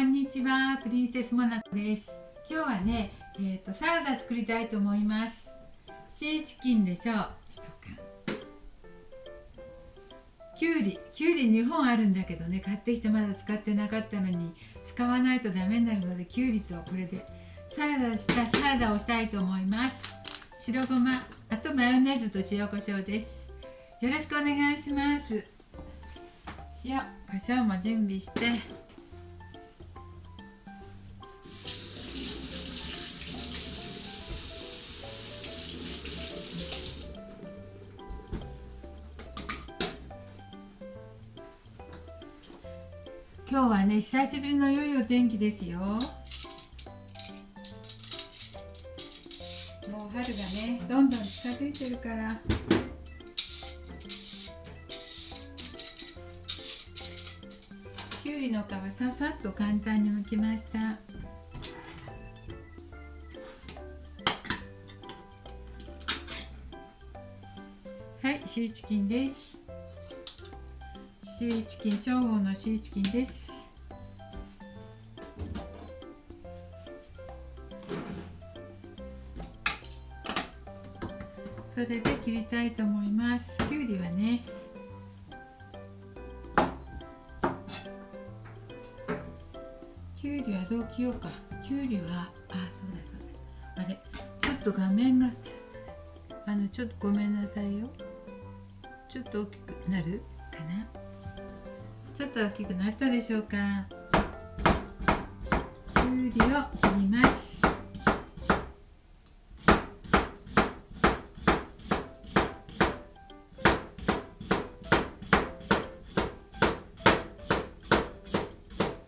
んにちは、プリンセスモナコです。今日はね、サラダ作りたいと思います。シーチキンでしょう。1缶。きゅうり2本あるんだけどね、買ってきてまだ使ってなかったのに、使わないとダメになるので、きゅうりとこれでサラダをしたいと思います。白ごま、あとマヨネーズと塩コショウです。よろしくお願いします。塩、コショウも準備して、今日はね、久しぶりの良いお天気ですよ。もう春がね、どんどん近づいてるから。きゅうりの皮ささっと簡単に剥きました。はい、シーチキンです。シーチキン、長方のシーチキンです。それで切りたいと思います。きゅうりはね、きゅうりはどう切ようか。きゅうりは、そうだ。あれ、ちょっと画面がちょっとごめんなさいよ。ちょっと大きくなるかな。ちょっと大きくなったでしょうか。きゅうりを切ります。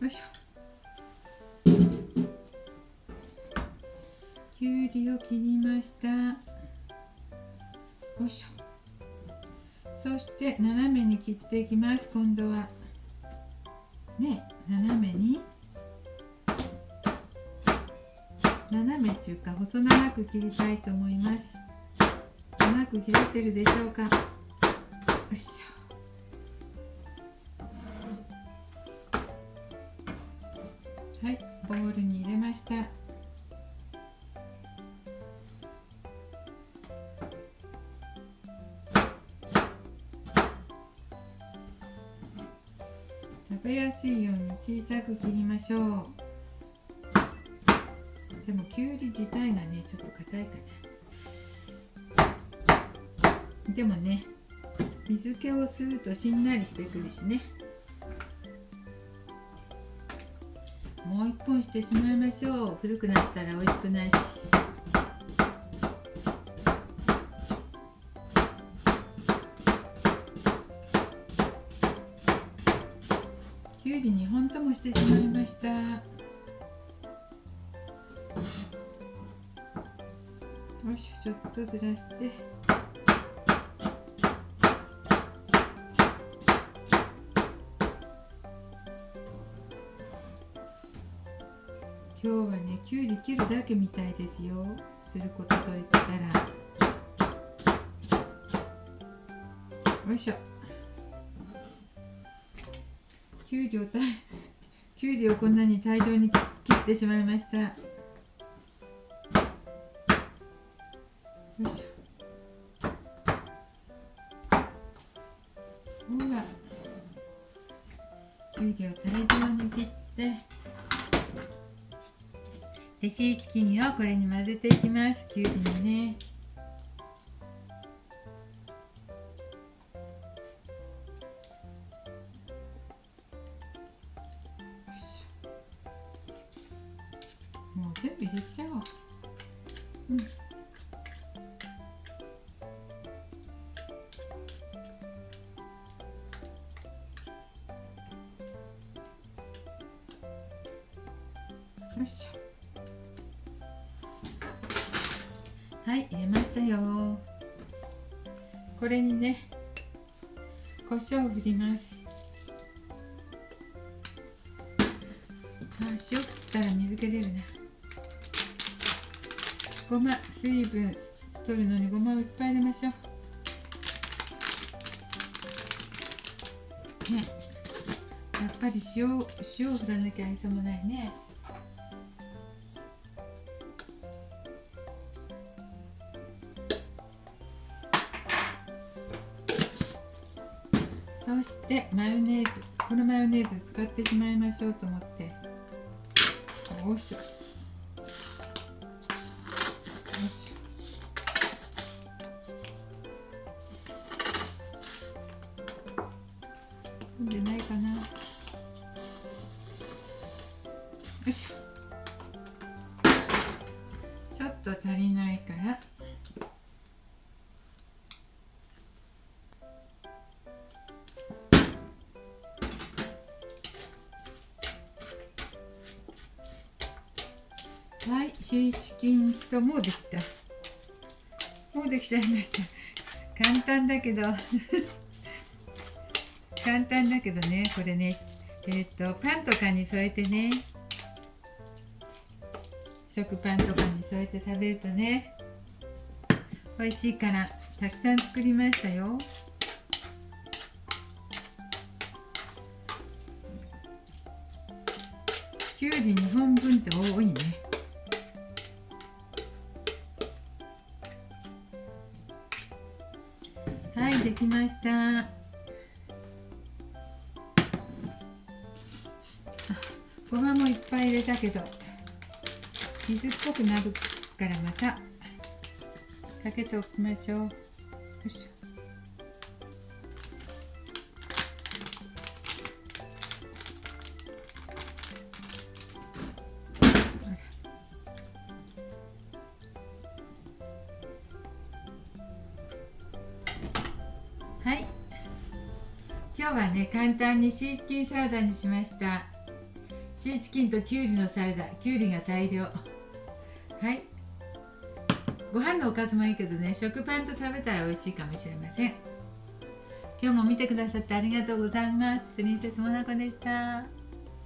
よいしょ。きゅうりを切りました。よいしょ。そして斜めに切っていきます。今度はね、斜めっていうか細長く切りたいと思います。うまく切れてるでしょうか。よいしょ。はい、ボウルに入れました。食べやすいように小さく切りましょう。でもきゅうり自体がね、ちょっと硬いかな。でもね、水気を吸うとしんなりしてくるしね。もう一本してしまいましょう。古くなったら美味しくないし。きゅうり2本ともしてしまいました。よし、ちょっとずらして。今日はね、きゅうり切るだけみたいですよ。することといったら。よいしょ。きゅうりをこんなに大量に切ってしまいました。よいしょ。ほら、きゅうりを大量に切って、でシーチキンをこれに混ぜていきます。きゅうりにね。もう全部入れちゃおう。よいしょ。はい、入れましたよ。これにね、胡椒を振ります。塩振ったら水気出るな。ごま、水分取るのにごまをいっぱい入れましょう。ね、っぱり塩を振らなきゃ愛想もないね。そしてマヨネーズ、このマヨネーズ使ってしまいましょうと思って、よいしょ。飲んでないかな。よいしょ。ちょっと足りないから。はい、シーチキンともうできた。もうできちゃいました。簡単だけど簡単だけどね、これね、パンとかに添えてね、食パンとかに添えて食べるとね、美味しいからたくさん作りましたよ。きゅうり2本分って多いね。はい、できました。ごまもいっぱい入れたけど水っぽくなるからまたかけておきましょう。よいしょ。はい、今日はね簡単にシーチキンサラダにしました。シーチキンときゅうりのサラダ、きゅうりが大量。はい、ご飯のおかずもいいけどね、食パンと食べたら美味しいかもしれません。今日も見てくださってありがとうございます。プリンセスモナコでした。